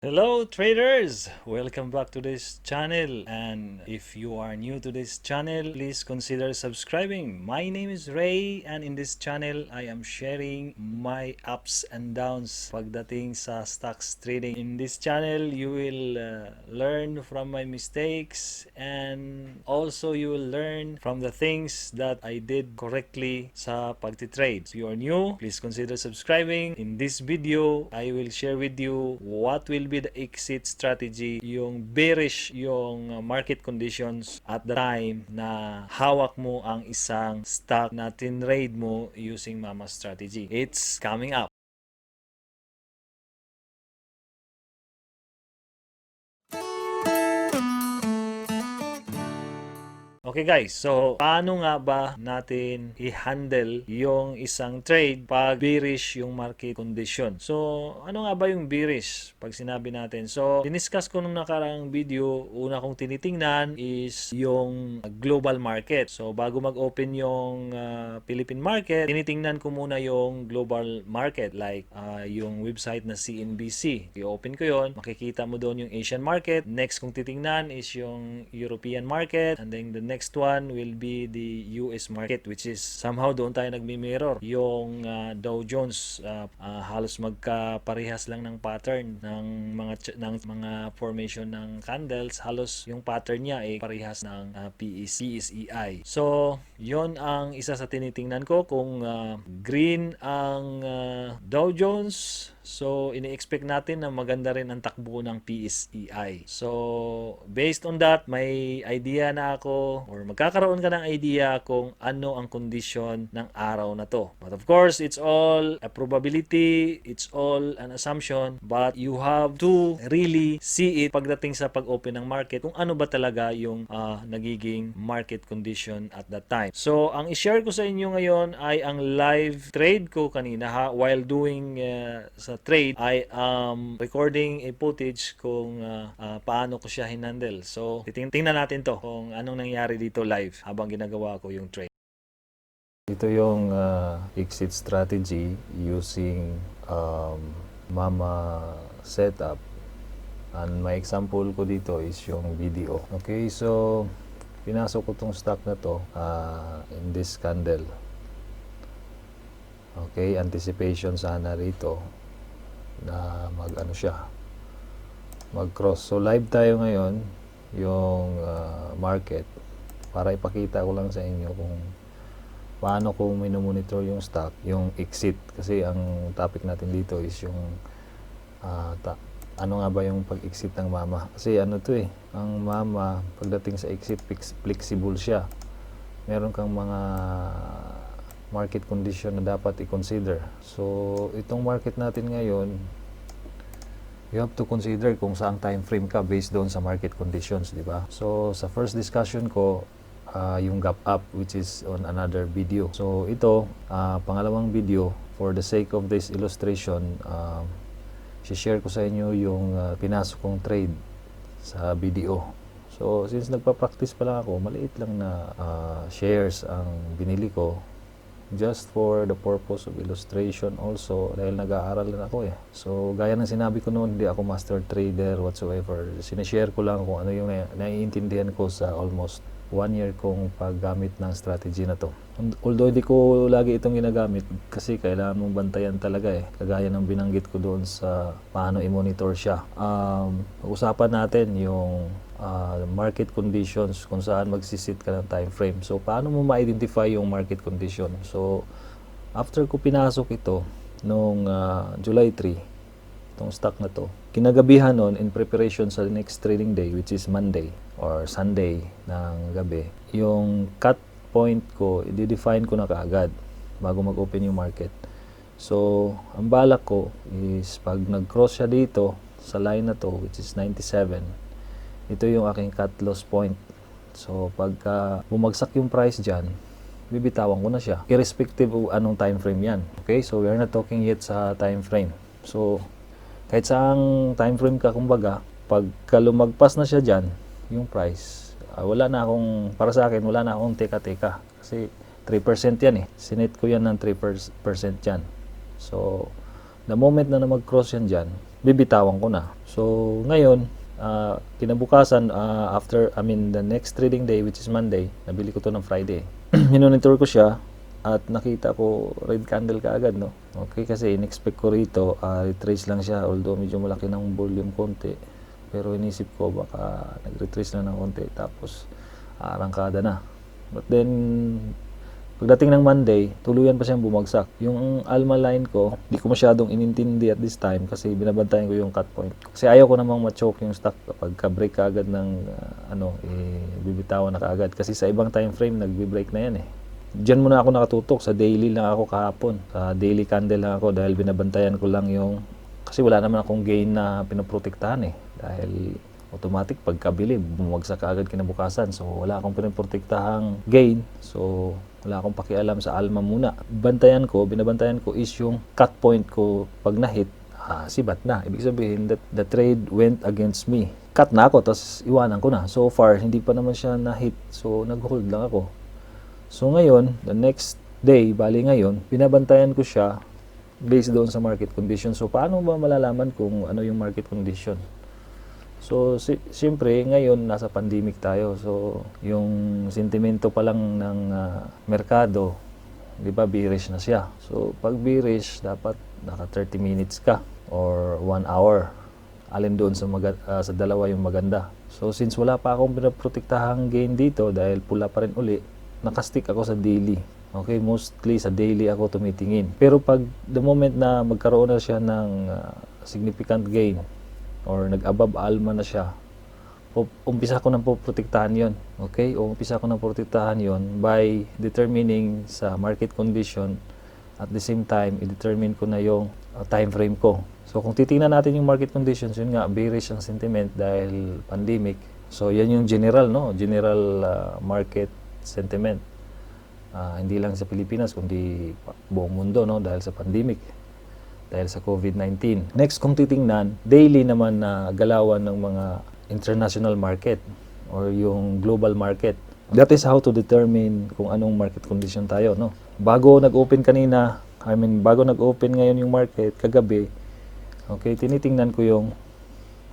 Hello traders! Welcome back to this channel, and if you are new to this channel, please consider subscribing. My name is Ray, and in this channel I am sharing my ups and downs pagdating sa stocks trading. In this channel you will learn from my mistakes, and also you will learn from the things that I did correctly sa pagtitrade. If you are new, please consider subscribing. In this video I will share with you what will be the exit strategy, yung bearish yung market conditions at the time na hawak mo ang isang stock na tinrade mo using Mama strategy. It's coming up. Okay guys, so paano nga ba natin i-handle yung isang trade pag bearish yung market condition? So, ano nga ba yung bearish pag sinabi natin? So, diniscuss ko nung nakarang video, una kong tinitingnan is yung global market. So, bago mag-open yung Philippine market, tinitingnan ko muna yung global market like yung website na CNBC. I-open ko yon, makikita mo doon yung Asian market. Next kong titingnan is yung European market, and then the next one will be the US market, which is somehow doon tayo nagmi-mirror. Yung Dow Jones halos magkaparehas lang ng pattern ng mga formation ng candles. Halos yung pattern niya ay parehas ng PSEI. So, yon ang isa sa tinitingnan ko. Kung green ang Dow Jones, so ini-expect natin na maganda rin ang takbo ng PSEI. So, based on that, may idea na ako, or magkakaroon ka ng idea kung ano ang condition ng araw na to. But of course, it's all a probability, it's all an assumption, but you have to really see it pagdating sa pag-open ng market kung ano ba talaga yung nagiging market condition at that time. So, ang i-share ko sa inyo ngayon ay ang live trade ko kanina while doing sa trade. I am recording a footage kung paano ko siya hinandle. So, tingnan natin to kung anong nangyari dito live habang ginagawa ko yung trade. Ito yung exit strategy using Mama setup. And my example ko dito is yung video. Okay, so pinasok ko tong stock na to in this candle. Okay, anticipation sana rito na mag-cross. So live tayo ngayon yung market para ipakita ko lang sa inyo kung paano ko minomonitor yung stock, yung exit. Kasi ang topic natin dito is yung ano nga ba yung pag-exit ng Mama. Kasi ano to ang Mama pagdating sa exit, flexible siya. Meron kang mga market condition na dapat i-consider. So, itong market natin ngayon, you have to consider kung saang time frame ka based doon sa market conditions, di ba? So, sa first discussion ko, yung gap up, which is on another video. So, ito, pangalawang video, for the sake of this illustration, share ko sa inyo yung pinasok kong trade sa video. So, since nagpa-practice pa lang ako, maliit lang na shares ang binili ko just for the purpose of illustration also dahil nag-aaral na ako So, gaya ng sinabi ko noon, hindi ako master trader whatsoever. Sinishare ko lang kung ano yung naiintindihan ko sa almost 1 year kong paggamit ng strategy na to. Although hindi ko lagi itong ginagamit kasi kailangan mong bantayan talaga kagaya ng binanggit ko doon sa paano i-monitor siya. Pag-usapan natin yung market conditions kung saan magsisit ka ng time frame. So, paano mo ma-identify yung market condition? So, after ko pinasok ito noong July 3, itong stock na to, kinagabihan nun in preparation sa next trading day, which is Monday or Sunday ng gabi, yung cut point ko, i-define ko na kaagad bago mag-open yung market. So, ang balak ko is pag nag-cross siya dito sa line na to, which is 97, ito yung aking cut loss point. So, pagka bumagsak yung price dyan, bibitawan ko na siya. Irrespective of anong time frame yan. Okay? So, we are not talking yet sa time frame. So, kahit saang time frame ka, kumbaga, pagka lumagpas na siya dyan, yung price, wala na akong, para sa akin, wala na akong teka-teka. Kasi 3% yan Sinet ko yan ng 3% yan. So, the moment na mag-cross yan dyan, bibitawan ko na. So ngayon, kinabukasan, the next trading day, which is Monday, nabili ko to ng Friday. Minonitor ko siya at nakita ko red candle kaagad, no? Okay, kasi in-expect ko rito, retrace lang siya, although medyo malaki ng volume konti. Pero inisip ko baka nag-retrace lang ng konti, tapos arangkada na. But then, pagdating ng Monday, tuluyan pa siyang bumagsak. Yung alma line ko, di ko masyadong inintindi at this time kasi binabantayan ko yung cut point. Kasi ayaw ko namang ma-choke yung stock kapag ka-break kaagad ng bibitawan na kaagad. Kasi sa ibang time frame, nagbi-break na yan eh. Diyan muna ako nakatutok, sa daily lang ako kahapon. Sa daily candle lang ako dahil binabantayan ko lang yung... Kasi wala naman akong gain na pinoprotektahan eh. Dahil automatic pagkabili, bumagsak kaagad kinabukasan. So wala akong pinoprotektahang gain. So wala akong pakialam sa alma muna. Binabantayan ko is yung cut point ko pag na-hit, sibat na. Ibig sabihin that the trade went against me. Cut na ako, tapos iwanan ko na. So far, hindi pa naman siya na-hit. So nag-hold lang ako. So ngayon, the next day, bali ngayon, binabantayan ko siya based doon sa market condition. So paano ba malalaman kung ano yung market condition? So siyempre ngayon nasa pandemic tayo. So yung sentimento pa lang ng merkado, 'di ba, bearish na siya. So pag bearish, dapat naka 30 minutes ka or 1 hour. Alin doon sa dalawa yung maganda. So since wala pa akong pinaprotektahang gain dito dahil pula pa rin uli, nakastick ako sa daily. Okay, mostly sa daily ako tumitingin. Pero pag the moment na magkaroon na siya ng significant gain or nag-above alma na siya, umpisa ko nang poprotektahan yon. Okay? Umpisa ko nang protektahan yon by determining sa market condition, at the same time i-determine ko na yung time frame ko. So kung titingnan natin yung market conditions, yun nga, bearish ang sentiment dahil pandemic. So yan yung general, no? General market sentiment. Hindi lang sa Pilipinas kundi buong mundo, no, dahil sa pandemic, dahil sa COVID-19. Next, kung titingnan, daily naman na galawan ng mga international market or yung global market. That is how to determine kung anong market condition tayo, no. Bago nag-open ngayon yung market kagabi, okay, tinitingnan ko yung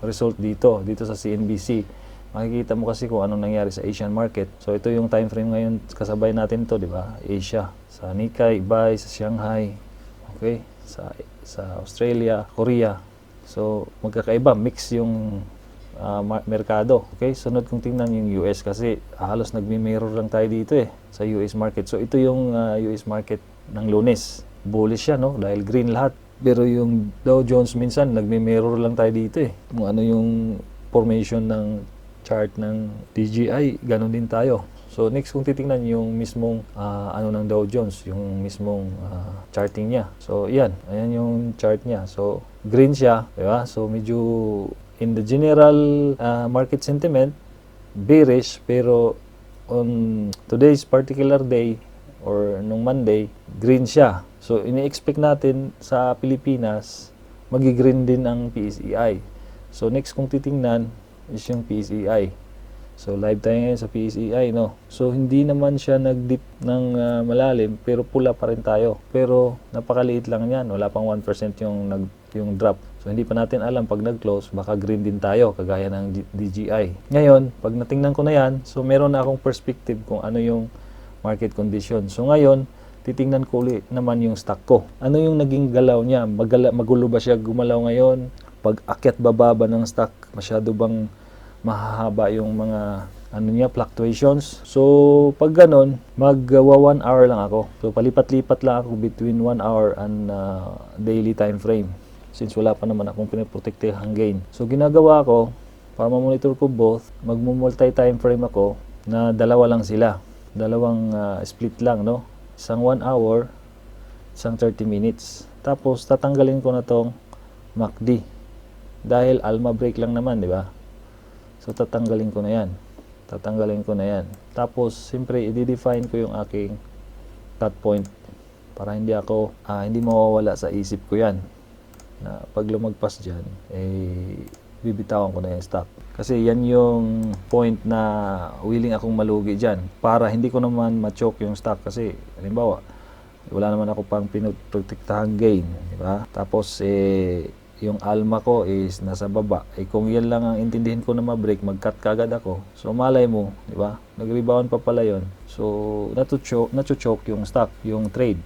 result dito sa CNBC. Makikita mo kasi kung anong nangyari sa Asian market. So ito yung time frame ngayon, kasabay natin to, di ba? Asia, sa Nikkei, Buy, sa Shanghai, okay, sa Australia, Korea. So magkakaiba, mix yung merkado. Okay, sunod kong tingnan yung US kasi halos nagmi-mirror lang tayo dito eh sa US market. So ito yung US market ng Lunes. Bullish siya, no, dahil green lahat. Pero yung Dow Jones minsan nagmi-mirror lang tayo dito eh. Kung ano yung formation ng chart ng DJI, ganun din tayo. So next kung titingnan yung mismong ng Dow Jones, yung mismong charting niya. So ayan yung chart niya. So green siya, di ba? So medyo in the general market sentiment, bearish, pero on today's particular day or nung Monday, green siya. So ini-expect natin sa Pilipinas, magi-green din ang PSEI. So next kung titingnan is yung PSEI. So live tayo ngayon sa PSEI, no. So hindi naman siya nag-dip ng malalim, pero pula pa rin tayo. Pero napakaliit lang yan, wala pang 1% yung drop. So hindi pa natin alam pag nag-close, baka green din tayo kagaya ng DJI. Ngayon, pag natingnan ko na yan, so meron na akong perspective kung ano yung market condition. So ngayon, titingnan ko ulit naman yung stock ko. Ano yung naging galaw niya? Magulo ba siya gumalaw ngayon? Pag akyat bababa ng stock, masyado bang mahahaba yung mga fluctuations? So pag ganun, magwa 1 hour lang ako. So palipat-lipat lang ako between 1 hour and daily time frame, since wala pa naman akong pinaprotektehang gain. So ginagawa ko, para ma-monitor ko both, magmo-multi time frame ako na dalawa lang sila. Dalawang split lang, no? Isang 1 hour, isang 30 minutes. Tapos tatanggalin ko na tong MACD. Dahil alma break lang naman, di ba? So tatanggalin ko na yan. Tapos siyempre i-define ko yung aking cut point para hindi mawawala sa isip ko yan. Na pag lumagpas dyan, bibitawan ko na yung stock. Kasi yan yung point na willing akong malugi dyan. Para hindi ko naman ma-choke yung stock. Kasi halimbawa, wala naman ako pang pinoprotektahang gain, di ba? Tapos yung alma ko is nasa baba. Kung yan lang ang intindihin ko na ma-break, mag-cut kagad ako. So malay mo, di ba? Nag-rebound pa pala yon. So nacho-choke yung stock, yung trade.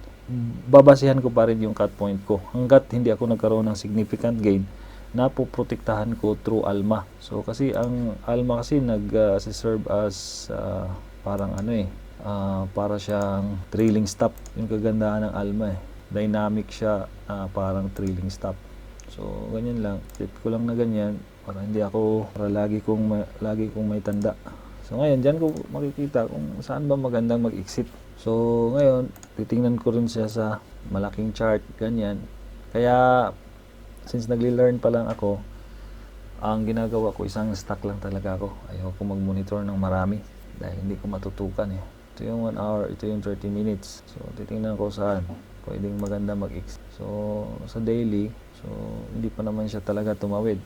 Babasihan ko pa rin yung cut point ko. Hanggat hindi ako nagkaroon ng significant gain, napoprotektahan ko through alma. So kasi ang alma kasi nag-serve as parang para siyang trailing stop. Yung kagandahan ng alma dynamic siya, parang trailing stop. So ganyan lang, tip ko lang na ganyan para lagi kong may tanda. So ngayon diyan ko makikita kung saan ba magandang mag-exit. So ngayon titingnan ko rin siya sa malaking chart, ganyan. Kaya since nagli-learn pa lang ako, ang ginagawa ko isang stock lang talaga ako. Ayaw ko mag-monitor ng marami dahil hindi ko matutukan Ito yung 1 hour, ito yung 30 minutes. So titingnan ko saan pwedeng maganda mag-exit. So sa daily, so hindi pa naman siya talaga tumawid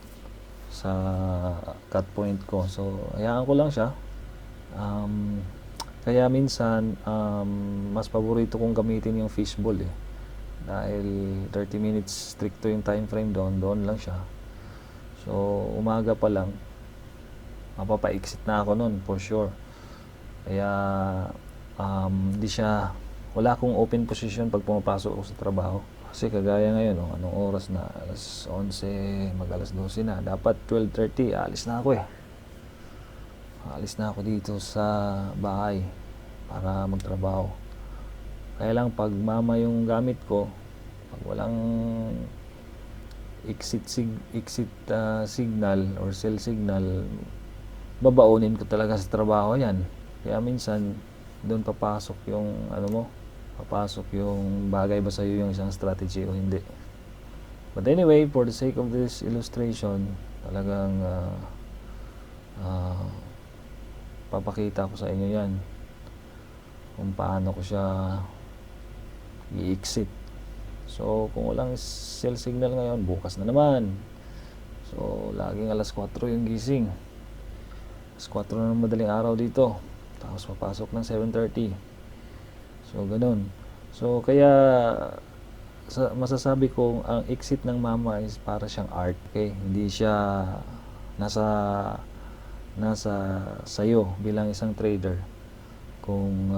sa cut point ko. So hayaan ko lang siya. Kaya minsan mas paborito kong gamitin yung fishbowl dahil 30 minutes stricto yung time frame doon lang siya. So umaga pa lang mapapa-exit na ako noon for sure. Kaya wala akong open position pag pumapasok ako sa trabaho. Kasi kagaya ngayon, anong oras na? Alas 11, mag-alas 12 na. Dapat 12:30, alis na ako Alis na ako dito sa bahay para magtrabaho. Kaya lang pag mama yung gamit ko, pag walang exit signal or sell signal, babaunin ko talaga sa trabaho yan. Kaya minsan, doon papasok yung bagay ba sa'yo yung isang strategy o hindi. But anyway, for the sake of this illustration, talagang papakita ko sa inyo yan kung paano ko siya i-exit. So kung walang sell signal ngayon, bukas na naman. So laging alas 4 yung gising, alas 4 na ng madaling araw dito, tapos papasok ng 7:30. So ganun. So kaya masasabi ko ang exit ng mama is para siyang art. Okay, hindi siya nasa sayo bilang isang trader kung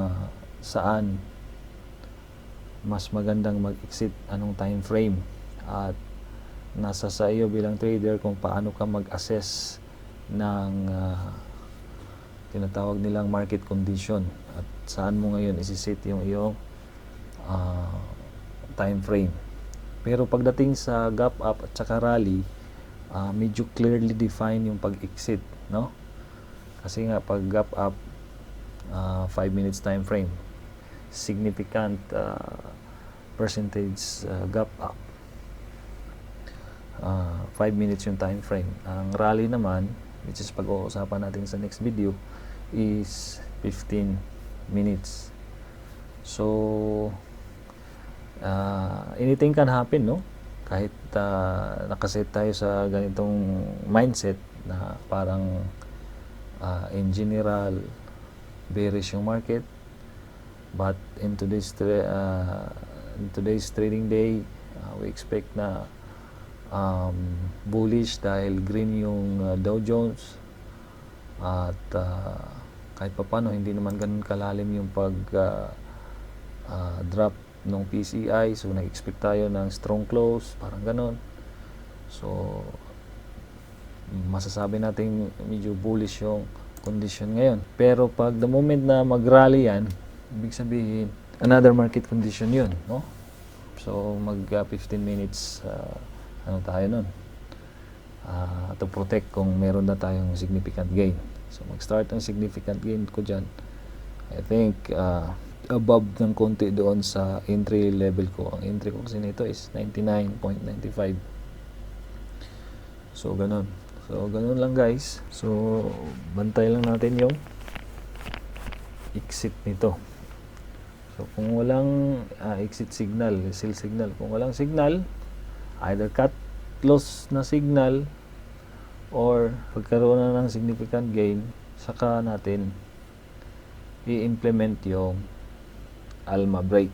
saan mas magandang mag-exit, anong time frame, at nasa sayo bilang trader kung paano ka mag-assess ng tinatawag nilang market condition at saan mo ngayon isi-set yung iyong time frame. Pero pagdating sa gap up at saka rally, medyo clearly define yung pag-exit, no? Kasi nga pag gap up, 5 minutes time frame, significant percentage gap up, 5 minutes yung time frame. Ang rally naman, which is pag-uusapan natin sa next video, is 15 minutes. So anything can happen, no? Kahit nakaset tayo sa ganitong mindset na parang in general bearish yung market, but in today's trading day, we expect na bullish dahil green yung Dow Jones, at kahit papano hindi naman ganun kalalim yung pag drop ng PCI, so nag-expect tayo ng strong close, parang ganun. So masasabi natin medyo bullish yung condition ngayon. Pero pag the moment na mag-rally yan, ibig sabihin another market condition yun, no? So mag 15 minutes tayo nun to protect kung meron na tayong significant gain. So mag-start ang significant gain ko dyan, I think above ng konti doon sa entry level ko. Ang entry ko kasi nito is 99.95. So ganun lang guys. So bantay lang natin yung exit nito. So kung walang exit signal, sell signal, kung walang signal, either cut close na signal or pagkaroon na ng significant gain, saka natin i-implement yung alma break.